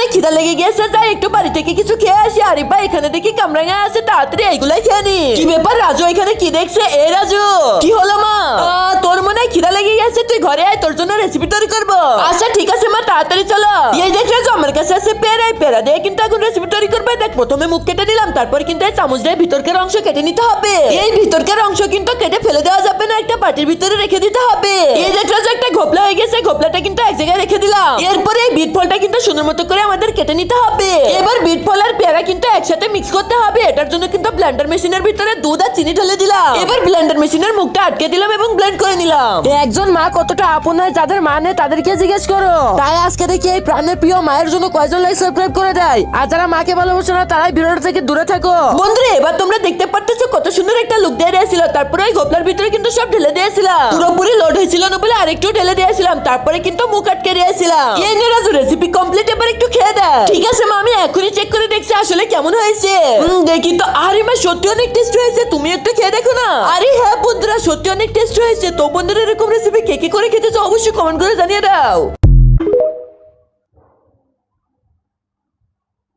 অনেক খিদা লেগে গেছে, যাই একটু বাড়ি থেকে কিছু খেয়ে আসি। আরে ভাই এখানে দেখি কামরাঙা আছে, তাড়াতাড়ি এইগুলাই খেয়ে নি। কি ব্যাপার রাজু, এখানে কি দেখছে? এ রাজু, কি হলো মা? তোর মনে হয় খিদা লেগে গেছে, তুই ঘরে আয়, তোর জন্য রেসিপি তৈরি করবো। আচ্ছা ঠিক আছে মা, তাড়াতাড়ি চলো। এই দেখ রাজু, আমার কাছে আছে পেয়ারা, পেয়ারা দিয়ে কিন্তু এখন রেসিপি তৈরি করবে। দেখ প্রথমে মুখ কেটে নিলাম, তারপর কিন্তু এই চামচ দিয়ে ভিতরকার অংশ কেটে নিতে হবে। এই ভিতরকার অংশ কিন্তু কেটে ফেলে দেওয়া যাবে না, একটা বাটির ভিতরে রেখে দিতে হবে। এই দেখ রাজু, একটা ঘোপলা হয়ে গেছে, ঘোপলাটা কিন্তু এক জায়গায় রেখে দিলাম। এরপরে এই বিট ফলটা কিন্তু সুন্দর মতো করে আমাদের কেটে নিতে হবে। এবার বিট ফল আর পেয়ারা কিন্তু একসাথে মিক্স করতে হবে। এটার জন্য কিন্তু ব্লেন্ডার মেশিনের ভিতরে দুধ আর চিনি ঢেলে দিলাম। এবার ব্লেন্ডার মেশিনের মুখটা আটকে দিলাম এবং ব্লেন্ড করে নিলাম। একজন মা কতটা আপন হয়, যাদের মা নেই তাদেরকে জিজ্ঞেস করো। তাই আজকে দেখি এই প্রাণের প্রিয় মায়ের জন্য কয়জন লাইক সাবস্ক্রাইব করে দেয়, আর যারা মাকে ভালোবাসে না তারাই ভিডিওটা থেকে দূরে থাকো। বন্ধুরা এবার তোমরা দেখতে পারতেছো কত সুন্দর একটা লুক দিয়ে দিয়েছিল। তারপরে ওই গোপলার ভিতরে কিন্তু সব ঢেলে দিয়েছিলাম। পুরোপুরি লোড হয়েছিল না বলে আরেকটু ঢেলে দিয়েছিলাম, তারপরে কিন্তু মুখ আটকে দিয়েছিলাম। এই নে রাজু, রেসিপি কমপ্লিট, এবার একটু খেয়ে দে। ঠিক আছে মা, আমি এখনই চেক করে দেখছি আসলে কেমন হয়েছে। দেখি তো। আরে মা, সত্যি অনেক টেস্ট হয়েছে, তুমি একটু খেয়ে দেখো না। আরে হ্যাঁ বন্ধুরা, সত্যি অনেক টেস্ট হয়েছে। তো বন্ধুরা এরকম রেসিপি কে কি করে খেতে চাও অবশ্যই কমেন্ট করে জানিয়ে দাও।